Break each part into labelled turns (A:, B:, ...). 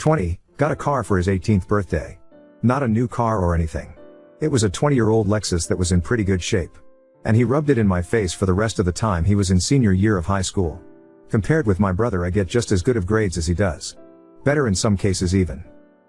A: 20, got a car for his 18th birthday. Not a new car or anything. It was a 20-year-old Lexus that was in pretty good shape. And he rubbed it in my face for the rest of the time he was in senior year of high school. Compared with my brother, I get just as good of grades as he does. Better in some cases even.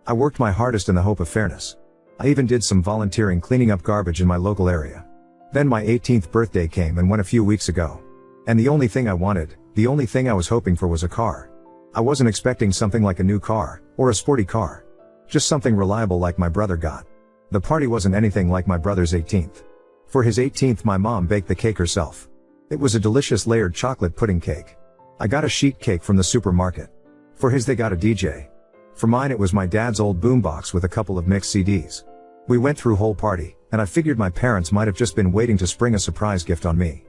A: I worked my hardest in the hope of fairness. I even did some volunteering cleaning up garbage in my local area. Then my 18th birthday came and went a few weeks ago. And the only thing I wanted, the only thing I was hoping for was a car. I wasn't expecting something like a new car, or a sporty car. Just something reliable like my brother got. The party wasn't anything like my brother's 18th. For his 18th, my mom baked the cake herself. It was a delicious layered chocolate pudding cake. I got a sheet cake from the supermarket. For his, they got a DJ. For mine, it was my dad's old boombox with a couple of mixed CDs. We went through whole party, and I figured my parents might have just been waiting to spring a surprise gift on me.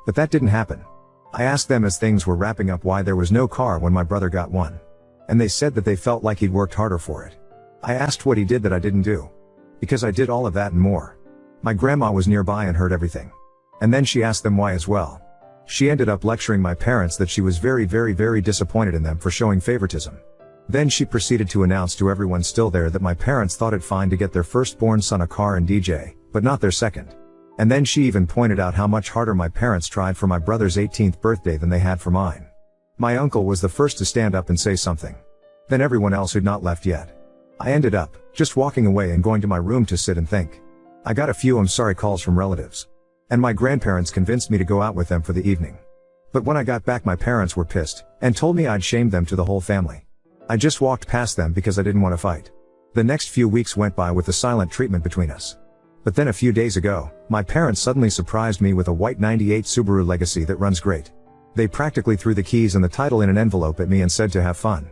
A: But that didn't happen. I asked them as things were wrapping up why there was no car when my brother got one. And they said that they felt like he'd worked harder for it. I asked what he did that I didn't do. Because I did all of that and more. My grandma was nearby and heard everything. And then she asked them why as well. She ended up lecturing my parents that she was very disappointed in them for showing favoritism. Then she proceeded to announce to everyone still there that my parents thought it fine to get their firstborn son a car and DJ, but not their second. And then she even pointed out how much harder my parents tried for my brother's 18th birthday than they had for mine. My uncle was the first to stand up and say something. Then everyone else who'd not left yet. I ended up just walking away and going to my room to sit and think. I got a few I'm sorry calls from relatives. And my grandparents convinced me to go out with them for the evening. But when I got back, my parents were pissed and told me I'd shamed them to the whole family. I just walked past them because I didn't want to fight. The next few weeks went by with the silent treatment between us. But then a few days ago, my parents suddenly surprised me with a white 98 Subaru Legacy that runs great. They practically threw the keys and the title in an envelope at me and said to have fun.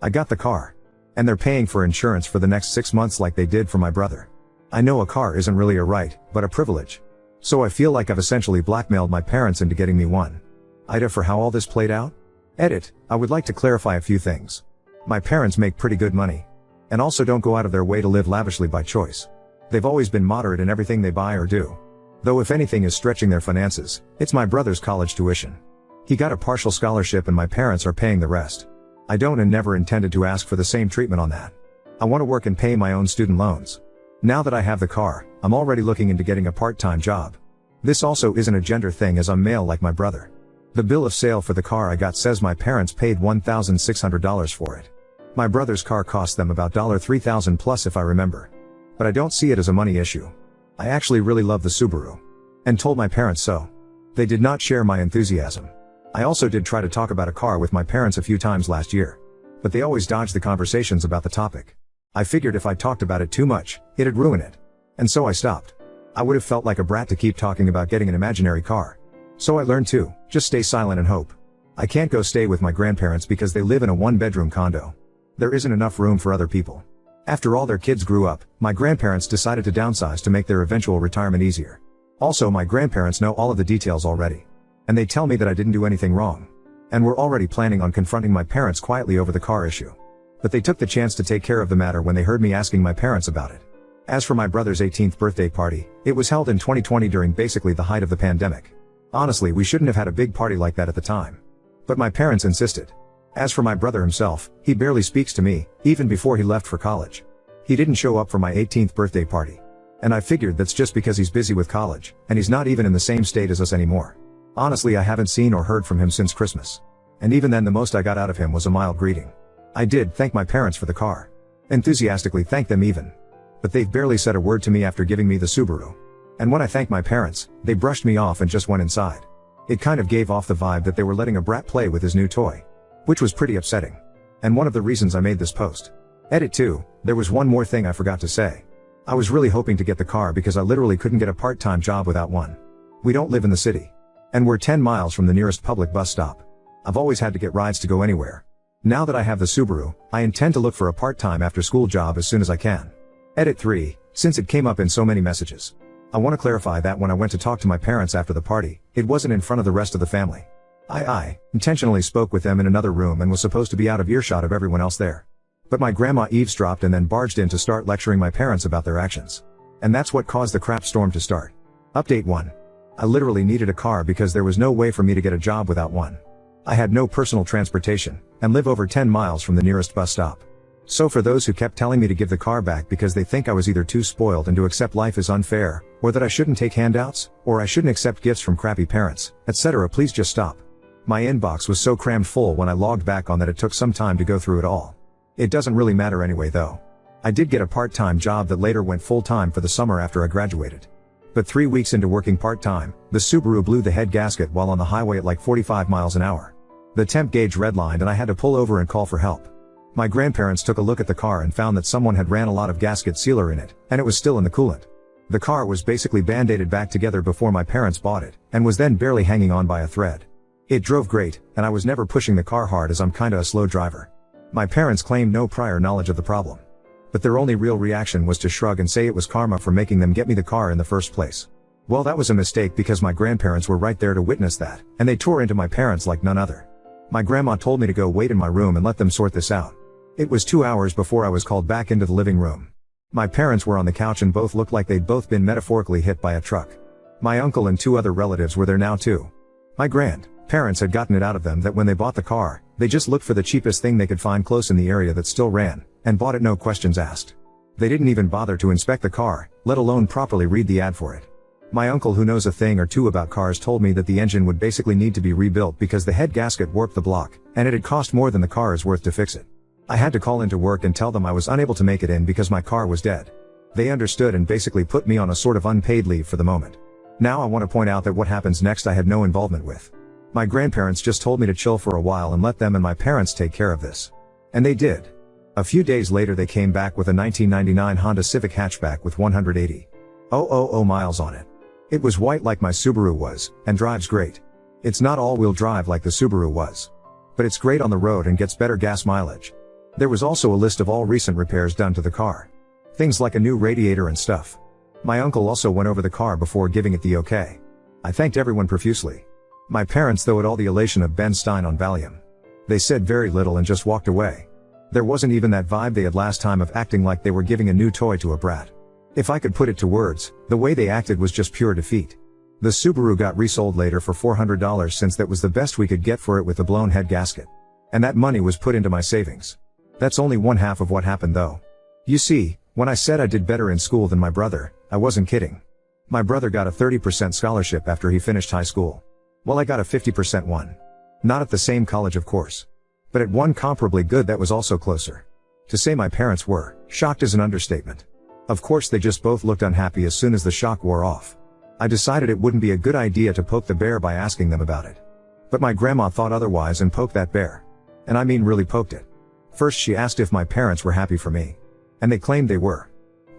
A: I got the car. And they're paying for insurance for the next 6 months like they did for my brother. I know a car isn't really a right, but a privilege. So I feel like I've essentially blackmailed my parents into getting me one. Ida for how all this played out? Edit, I would like to clarify a few things. My parents make pretty good money. And also don't go out of their way to live lavishly by choice. They've always been moderate in everything they buy or do. Though if anything is stretching their finances, it's my brother's college tuition. He got a partial scholarship and my parents are paying the rest. I don't and never intended to ask for the same treatment on that. I want to work and pay my own student loans. Now that I have the car, I'm already looking into getting a part-time job. This also isn't a gender thing as I'm male like my brother. The bill of sale for the car I got says my parents paid $1,600 for it. My brother's car cost them about $3,000 plus if I remember. But I don't see it as a money issue. I actually really love the Subaru. And told my parents so. They did not share my enthusiasm. I also did try to talk about a car with my parents a few times last year. But they always dodged the conversations about the topic. I figured if I talked about it too much, it'd ruin it. And so I stopped. I would have felt like a brat to keep talking about getting an imaginary car. So I learned to just stay silent and hope. I can't go stay with my grandparents because they live in a one-bedroom condo. There isn't enough room for other people. After all their kids grew up, my grandparents decided to downsize to make their eventual retirement easier. Also, my grandparents know all of the details already. And they tell me that I didn't do anything wrong. And we're already planning on confronting my parents quietly over the car issue. But they took the chance to take care of the matter when they heard me asking my parents about it. As for my brother's 18th birthday party, it was held in 2020 during basically the height of the pandemic. Honestly, we shouldn't have had a big party like that at the time. But my parents insisted. As for my brother himself, he barely speaks to me, even before he left for college. He didn't show up for my 18th birthday party. And I figured that's just because he's busy with college, and he's not even in the same state as us anymore. Honestly, I haven't seen or heard from him since Christmas. And even then the most I got out of him was a mild greeting. I did thank my parents for the car. Enthusiastically thanked them even. But they've barely said a word to me after giving me the Subaru. And when I thanked my parents, they brushed me off and just went inside. It kind of gave off the vibe that they were letting a brat play with his new toy. Which was pretty upsetting. And one of the reasons I made this post. Edit 2, there was one more thing I forgot to say. I was really hoping to get the car because I literally couldn't get a part-time job without one. We don't live in the city. And we're 10 miles from the nearest public bus stop. I've always had to get rides to go anywhere. Now that I have the Subaru, I intend to look for a part-time after-school job as soon as I can. Edit 3, since it came up in so many messages. I want to clarify that when I went to talk to my parents after the party, it wasn't in front of the rest of the family. I intentionally spoke with them in another room and was supposed to be out of earshot of everyone else there. But my grandma eavesdropped and then barged in to start lecturing my parents about their actions. And that's what caused the crap storm to start. Update 1. I literally needed a car because there was no way for me to get a job without one. I had no personal transportation, and live over 10 miles from the nearest bus stop. So for those who kept telling me to give the car back because they think I was either too spoiled and to accept life is unfair, or that I shouldn't take handouts, or I shouldn't accept gifts from crappy parents, etc., please just stop. My inbox was so crammed full when I logged back on that it took some time to go through it all. It doesn't really matter anyway though. I did get a part-time job that later went full-time for the summer after I graduated. But 3 weeks into working part-time, the Subaru blew the head gasket while on the highway at like 45 miles an hour. The temp gauge redlined and I had to pull over and call for help. My grandparents took a look at the car and found that someone had ran a lot of gasket sealer in it, and it was still in the coolant. The car was basically band-aided back together before my parents bought it, and was then barely hanging on by a thread. It drove great, and I was never pushing the car hard as I'm kinda a slow driver. My parents claimed no prior knowledge of the problem. But their only real reaction was to shrug and say it was karma for making them get me the car in the first place. Well, that was a mistake because my grandparents were right there to witness that, and they tore into my parents like none other. My grandma told me to go wait in my room and let them sort this out. It was 2 hours before I was called back into the living room. My parents were on the couch and both looked like they'd both been metaphorically hit by a truck. My uncle and 2 other relatives were there now too. My grandparents had gotten it out of them that when they bought the car, they just looked for the cheapest thing they could find close in the area that still ran, and bought it no questions asked. They didn't even bother to inspect the car, let alone properly read the ad for it. My uncle, who knows a thing or two about cars, told me that the engine would basically need to be rebuilt because the head gasket warped the block, and it had cost more than the car is worth to fix it. I had to call into work and tell them I was unable to make it in because my car was dead. They understood and basically put me on a sort of unpaid leave for the moment. Now I want to point out that what happens next I had no involvement with. My grandparents just told me to chill for a while and let them and my parents take care of this. And they did. A few days later they came back with a 1999 Honda Civic hatchback with 180,000 miles on it. It was white like my Subaru was, and drives great. It's not all-wheel drive like the Subaru was. But it's great on the road and gets better gas mileage. There was also a list of all recent repairs done to the car. Things like a new radiator and stuff. My uncle also went over the car before giving it the okay. I thanked everyone profusely. My parents though had all the elation of Ben Stein on Valium. They said very little and just walked away. There wasn't even that vibe they had last time of acting like they were giving a new toy to a brat. If I could put it to words, the way they acted was just pure defeat. The Subaru got resold later for $400 since that was the best we could get for it with the blown head gasket. And that money was put into my savings. That's only one half of what happened though. You see, when I said I did better in school than my brother, I wasn't kidding. My brother got a 30% scholarship after he finished high school. Well, I got a 50% one. Not at the same college of course. But at one comparably good that was also closer. To say my parents were shocked is an understatement. Of course they just both looked unhappy as soon as the shock wore off. I decided it wouldn't be a good idea to poke the bear by asking them about it. But my grandma thought otherwise and poked that bear. And I mean really poked it. First she asked if my parents were happy for me. And they claimed they were.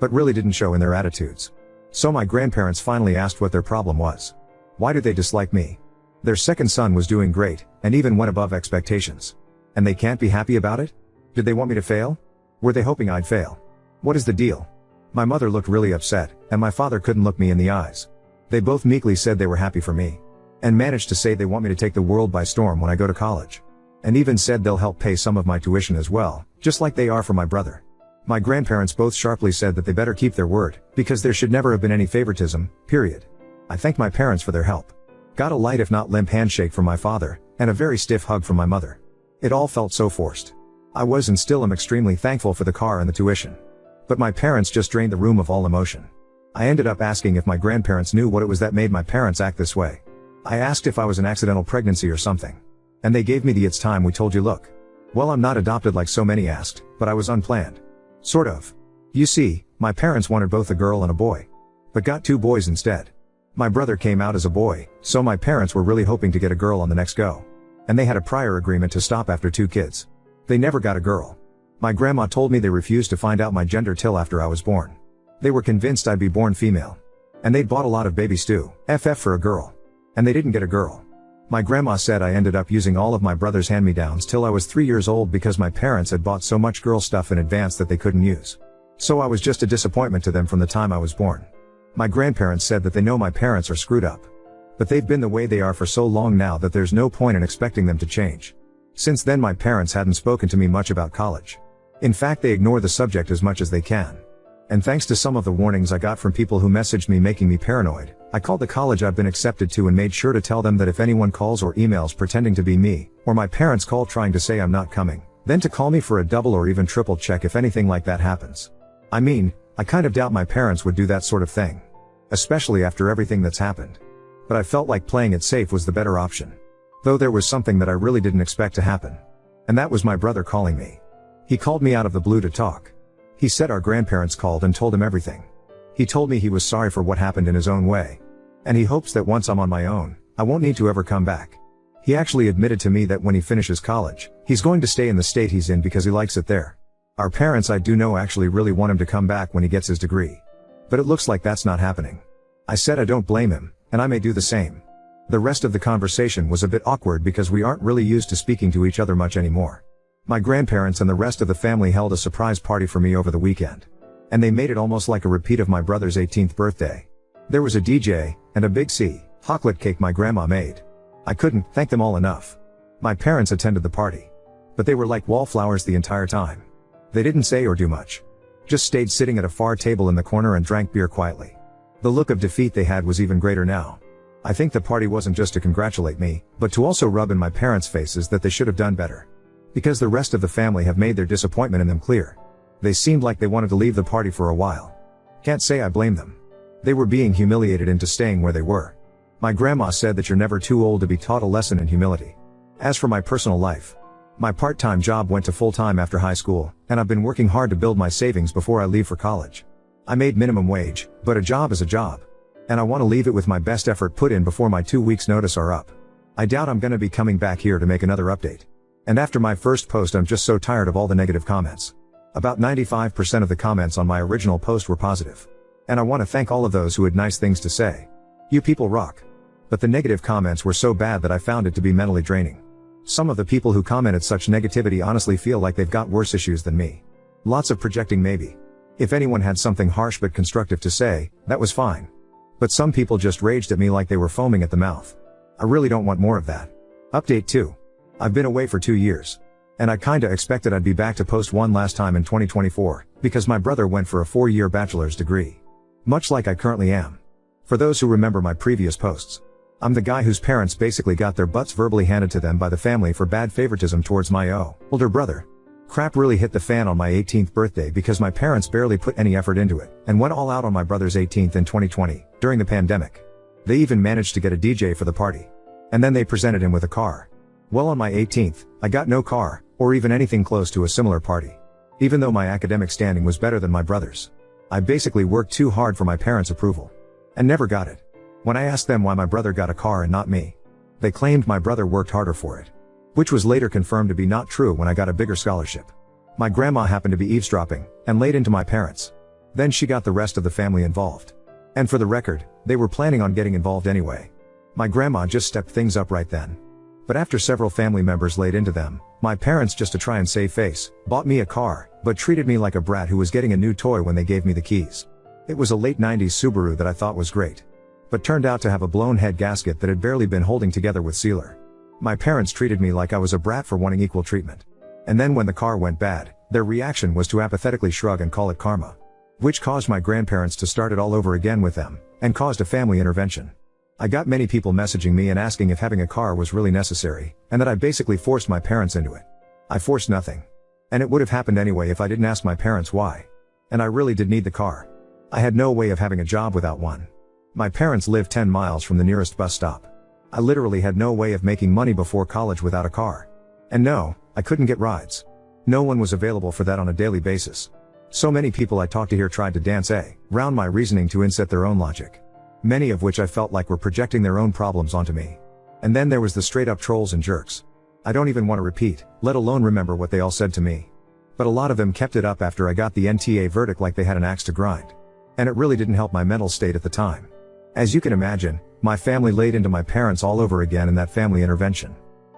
A: But really didn't show in their attitudes. So my grandparents finally asked what their problem was. Why did they dislike me? Their second son was doing great, and even went above expectations. And they can't be happy about it? Did they want me to fail? Were they hoping I'd fail? What is the deal? My mother looked really upset, and my father couldn't look me in the eyes. They both meekly said they were happy for me. And managed to say they want me to take the world by storm when I go to college. And even said they'll help pay some of my tuition as well, just like they are for my brother. My grandparents both sharply said that they better keep their word, because there should never have been any favoritism, period. I thanked my parents for their help. Got a light if not limp handshake from my father, and a very stiff hug from my mother. It all felt so forced. I was and still am extremely thankful for the car and the tuition. But my parents just drained the room of all emotion. I ended up asking if my grandparents knew what it was that made my parents act this way. I asked if I was an accidental pregnancy or something. And they gave me the "it's time we told you" look. Well, I'm not adopted like so many asked, but I was unplanned. Sort of. You see, my parents wanted both a girl and a boy. But got 2 boys instead. My brother came out as a boy, so my parents were really hoping to get a girl on the next go. And they had a prior agreement to stop after 2 kids. They never got a girl. My grandma told me they refused to find out my gender till after I was born. They were convinced I'd be born female. And they'd bought a lot of baby stew, FF for a girl. And they didn't get a girl. My grandma said I ended up using all of my brother's hand-me-downs till I was 3 years old because my parents had bought so much girl stuff in advance that they couldn't use. So I was just a disappointment to them from the time I was born. My grandparents said that they know my parents are screwed up. But they've been the way they are for so long now that there's no point in expecting them to change. Since then my parents hadn't spoken to me much about college. In fact, they ignore the subject as much as they can. And thanks to some of the warnings I got from people who messaged me making me paranoid, I called the college I've been accepted to and made sure to tell them that if anyone calls or emails pretending to be me, or my parents call trying to say I'm not coming, Then to call me for a double or even triple check if anything like that happens. I mean, I kind of doubt my parents would do that sort of thing. Especially after everything that's happened. But I felt like playing it safe was the better option. Though there was something that I really didn't expect to happen. And that was my brother calling me. He called me out of the blue to talk. He said our grandparents called and told him everything. He told me he was sorry for what happened in his own way. And he hopes that once I'm on my own, I won't need to ever come back. He actually admitted to me that when he finishes college, he's going to stay in the state he's in because he likes it there. Our parents, I do know, actually really want him to come back when he gets his degree. But it looks like that's not happening. I said I don't blame him, and I may do the same. The rest of the conversation was a bit awkward because we aren't really used to speaking to each other much anymore. My grandparents and the rest of the family held a surprise party for me over the weekend. And they made it almost like a repeat of my brother's 18th birthday. There was a DJ, and a big chocolate cake my grandma made. I couldn't thank them all enough. My parents attended the party. But they were like wallflowers the entire time. They didn't say or do much. Just stayed sitting at a far table in the corner and drank beer quietly. The look of defeat they had was even greater now. I think the party wasn't just to congratulate me, but to also rub in my parents' faces that they should have done better. Because the rest of the family have made their disappointment in them clear. They seemed like they wanted to leave the party for a while. Can't say I blame them. They were being humiliated into staying where they were. My grandma said that you're never too old to be taught a lesson in humility. As for my personal life, my part-time job went to full-time after high school, and I've been working hard to build my savings before I leave for college. I made minimum wage, but a job is a job. And I want to leave it with my best effort put in before my 2 weeks notice are up. I doubt I'm gonna be coming back here to make another update. And after my first post I'm just so tired of all the negative comments. About 95% of the comments on my original post were positive. And I want to thank all of those who had nice things to say. You people rock. But the negative comments were so bad that I found it to be mentally draining. Some of the people who commented such negativity honestly feel like they've got worse issues than me. Lots of projecting maybe. If anyone had something harsh but constructive to say, that was fine. But some people just raged at me like they were foaming at the mouth. I really don't want more of that. Update 2. I've been away for 2 years. And I kinda expected I'd be back to post one last time in 2024, because my brother went for a 4-year bachelor's degree. Much like I currently am. For those who remember my previous posts, I'm the guy whose parents basically got their butts verbally handed to them by the family for bad favoritism towards my older brother. Crap really hit the fan on my 18th birthday because my parents barely put any effort into it, and went all out on my brother's 18th in 2020, during the pandemic. They even managed to get a DJ for the party. And then they presented him with a car. Well, on my 18th, I got no car, or even anything close to a similar party. Even though my academic standing was better than my brother's. I basically worked too hard for my parents' approval. And never got it. When I asked them why my brother got a car and not me, they claimed my brother worked harder for it. Which was later confirmed to be not true when I got a bigger scholarship. My grandma happened to be eavesdropping, and laid into my parents. Then she got the rest of the family involved. And for the record, they were planning on getting involved anyway. My grandma just stepped things up right then. But after several family members laid into them, my parents, just to try and save face, bought me a car, but treated me like a brat who was getting a new toy when they gave me the keys. It was a late 90s Subaru that I thought was great. But turned out to have a blown head gasket that had barely been holding together with sealer. My parents treated me like I was a brat for wanting equal treatment. And then when the car went bad, their reaction was to apathetically shrug and call it karma. Which caused my grandparents to start it all over again with them, and caused a family intervention. I got many people messaging me and asking if having a car was really necessary, and that I basically forced my parents into it. I forced nothing. And it would have happened anyway if I didn't ask my parents why. And I really did need the car. I had no way of having a job without one. My parents lived 10 miles from the nearest bus stop. I literally had no way of making money before college without a car. And no, I couldn't get rides. No one was available for that on a daily basis. So many people I talked to here tried to dance around my reasoning to inset their own logic. Many of which I felt like were projecting their own problems onto me. And then there was the straight up trolls and jerks. I don't even want to repeat, let alone remember what they all said to me. But a lot of them kept it up after I got the NTA verdict like they had an axe to grind. And it really didn't help my mental state at the time. As you can imagine, my family laid into my parents all over again in that family intervention.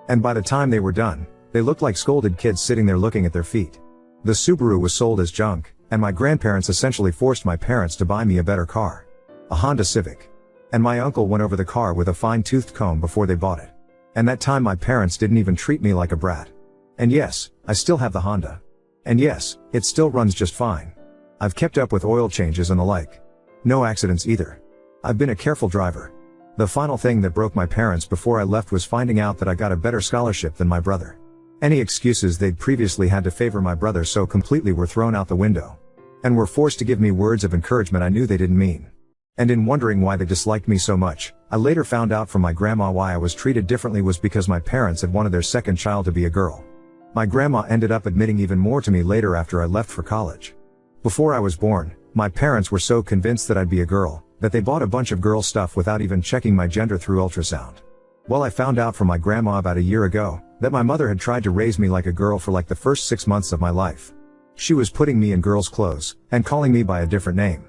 A: And by the time they were done, they looked like scolded kids sitting there looking at their feet. The Subaru was sold as junk, and my grandparents essentially forced my parents to buy me a better car. A Honda Civic. And my uncle went over the car with a fine-toothed comb before they bought it. And that time my parents didn't even treat me like a brat. And yes, I still have the Honda. And yes, it still runs just fine. I've kept up with oil changes and the like. No accidents either. I've been a careful driver. The final thing that broke my parents before I left was finding out that I got a better scholarship than my brother. Any excuses they'd previously had to favor my brother so completely were thrown out the window. And were forced to give me words of encouragement I knew they didn't mean. And in wondering why they disliked me so much, I later found out from my grandma why I was treated differently was because my parents had wanted their second child to be a girl. My grandma ended up admitting even more to me later after I left for college. Before I was born, my parents were so convinced that I'd be a girl, that they bought a bunch of girl stuff without even checking my gender through ultrasound. Well, I found out from my grandma about a year ago, that my mother had tried to raise me like a girl for like the first 6 months of my life. She was putting me in girls' clothes, and calling me by a different name.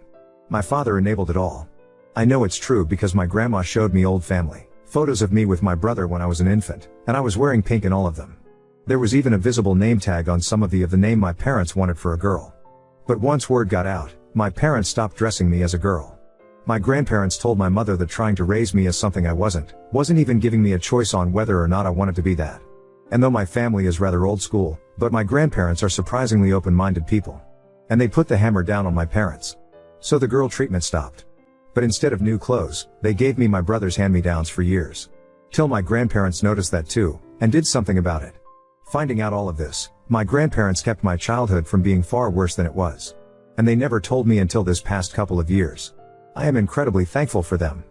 A: My father enabled it all. I know it's true because my grandma showed me old family photos of me with my brother when I was an infant, and I was wearing pink in all of them. There was even a visible name tag on some of the name my parents wanted for a girl. But once word got out, my parents stopped dressing me as a girl. My grandparents told my mother that trying to raise me as something I wasn't even giving me a choice on whether or not I wanted to be that. And though my family is rather old school, but my grandparents are surprisingly open-minded people. And they put the hammer down on my parents. So the girl treatment stopped. But instead of new clothes, they gave me my brother's hand-me-downs for years. Till my grandparents noticed that too, and did something about it. Finding out all of this, my grandparents kept my childhood from being far worse than it was. And they never told me until this past couple of years. I am incredibly thankful for them.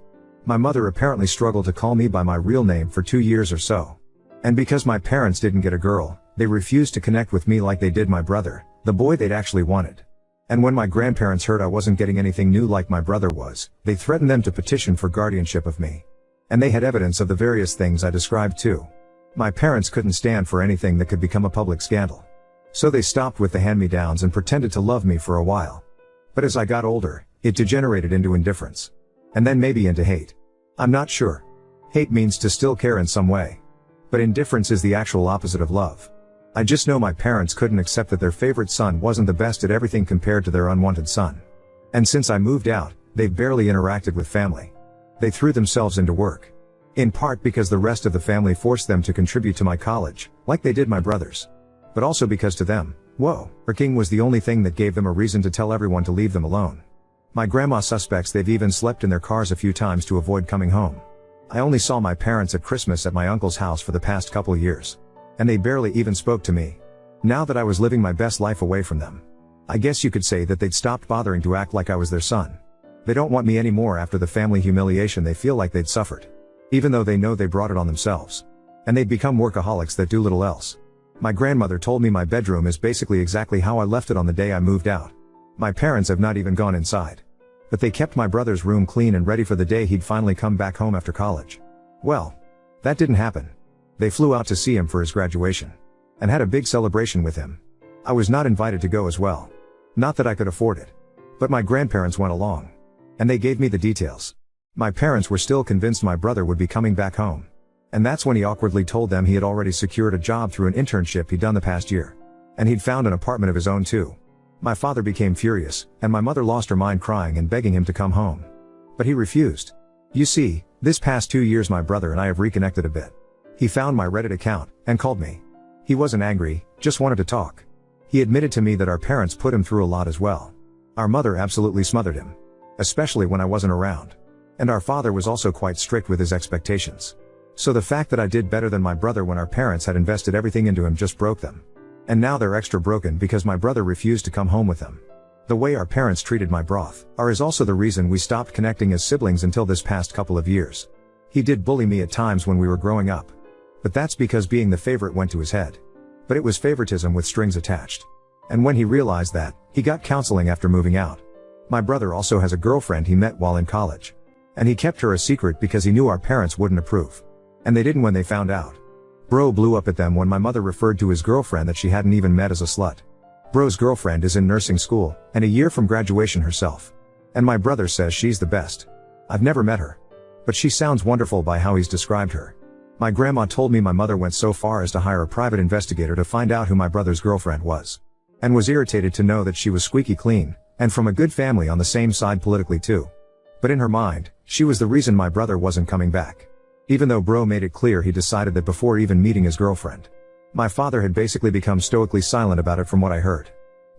A: My mother apparently struggled to call me by my real name for 2 years or so. And because my parents didn't get a girl, they refused to connect with me like they did my brother, the boy they'd actually wanted. And when my grandparents heard I wasn't getting anything new like my brother was, they threatened them to petition for guardianship of me. And they had evidence of the various things I described too. My parents couldn't stand for anything that could become a public scandal. So they stopped with the hand-me-downs and pretended to love me for a while. But as I got older, it degenerated into indifference. And then maybe into hate. I'm not sure. Hate means to still care in some way. But indifference is the actual opposite of love. I just know my parents couldn't accept that their favorite son wasn't the best at everything compared to their unwanted son. And since I moved out, they've barely interacted with family. They threw themselves into work. In part because the rest of the family forced them to contribute to my college, like they did my brothers. But also because to them, working was the only thing that gave them a reason to tell everyone to leave them alone. My grandma suspects they've even slept in their cars a few times to avoid coming home. I only saw my parents at Christmas at my uncle's house for the past couple years. And they barely even spoke to me. Now that I was living my best life away from them. I guess you could say that they'd stopped bothering to act like I was their son. They don't want me anymore after the family humiliation they feel like they'd suffered. Even though they know they brought it on themselves. And they'd become workaholics that do little else. My grandmother told me my bedroom is basically exactly how I left it on the day I moved out. My parents have not even gone inside. But they kept my brother's room clean and ready for the day he'd finally come back home after college. Well, that didn't happen. They flew out to see him for his graduation. And had a big celebration with him. I was not invited to go as well. Not that I could afford it. But my grandparents went along. And they gave me the details. My parents were still convinced my brother would be coming back home. And that's when he awkwardly told them he had already secured a job through an internship he'd done the past year. And he'd found an apartment of his own too. My father became furious, and my mother lost her mind crying and begging him to come home. But he refused. You see, this past 2 years my brother and I have reconnected a bit. He found my Reddit account, and called me. He wasn't angry, just wanted to talk. He admitted to me that our parents put him through a lot as well. Our mother absolutely smothered him. Especially when I wasn't around. And our father was also quite strict with his expectations. So the fact that I did better than my brother when our parents had invested everything into him just broke them. And now they're extra broken because my brother refused to come home with them. The way our parents treated my broth is also the reason we stopped connecting as siblings until this past couple of years. He did bully me at times when we were growing up. But that's because being the favorite went to his head. But it was favoritism with strings attached. And when he realized that, he got counseling after moving out. My brother also has a girlfriend he met while in college. And he kept her a secret because he knew our parents wouldn't approve. And they didn't when they found out. Bro blew up at them when my mother referred to his girlfriend that she hadn't even met as a slut. Bro's girlfriend is in nursing school, and a year from graduation herself. And my brother says she's the best. I've never met her. But she sounds wonderful by how he's described her. My grandma told me my mother went so far as to hire a private investigator to find out who my brother's girlfriend was. And was irritated to know that she was squeaky clean, and from a good family on the same side politically too. But in her mind, she was the reason my brother wasn't coming back. Even though Bro made it clear he decided that before even meeting his girlfriend. My father had basically become stoically silent about it from what I heard.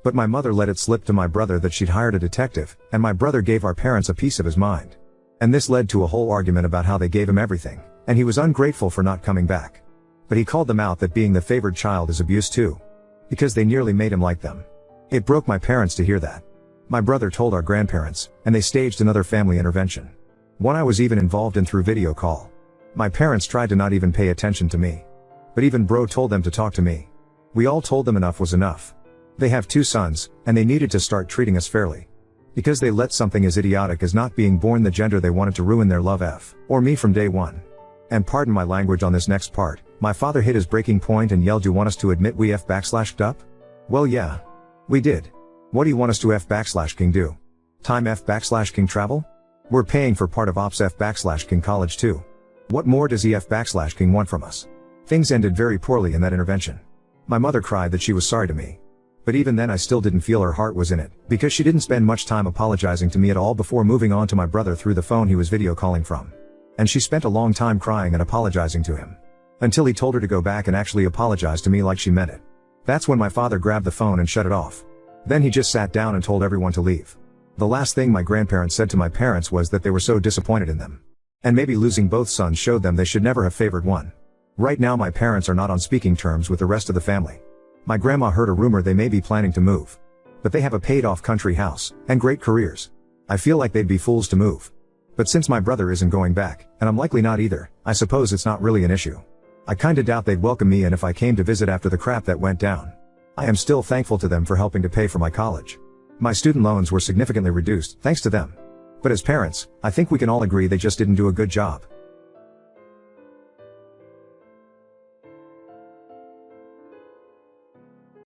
A: But my mother let it slip to my brother that she'd hired a detective, and my brother gave our parents a piece of his mind. And this led to a whole argument about how they gave him everything, and he was ungrateful for not coming back. But he called them out that being the favored child is abuse too. Because they nearly made him like them. It broke my parents to hear that. My brother told our grandparents, and they staged another family intervention. One I was even involved in through video call. My parents tried to not even pay attention to me. But even bro told them to talk to me. We all told them enough was enough. They have 2 sons, and they needed to start treating us fairly. Because they let something as idiotic as not being born the gender they wanted to ruin their love or me from day one. And pardon my language on this next part, my father hit his breaking point and yelled, "You want us to admit we f''d up? Well yeah. We did. What do you want us to f''king do? Time f''king travel? We're paying for part of ops f''king college too. What more does he f''king want from us?" Things ended very poorly in that intervention. My mother cried that she was sorry to me. But even then I still didn't feel her heart was in it, because she didn't spend much time apologizing to me at all before moving on to my brother through the phone he was video calling from. And she spent a long time crying and apologizing to him. Until he told her to go back and actually apologize to me like she meant it. That's when my father grabbed the phone and shut it off. Then he just sat down and told everyone to leave. The last thing my grandparents said to my parents was that they were so disappointed in them. And maybe losing both sons showed them they should never have favored one. Right now my parents are not on speaking terms with the rest of the family. My grandma heard a rumor they may be planning to move. But they have a paid-off country house, and great careers. I feel like they'd be fools to move. But since my brother isn't going back, and I'm likely not either, I suppose it's not really an issue. I kinda doubt they'd welcome me in if I came to visit after the crap that went down. I am still thankful to them for helping to pay for my college. My student loans were significantly reduced, thanks to them. But as parents, I think we can all agree they just didn't do a good job.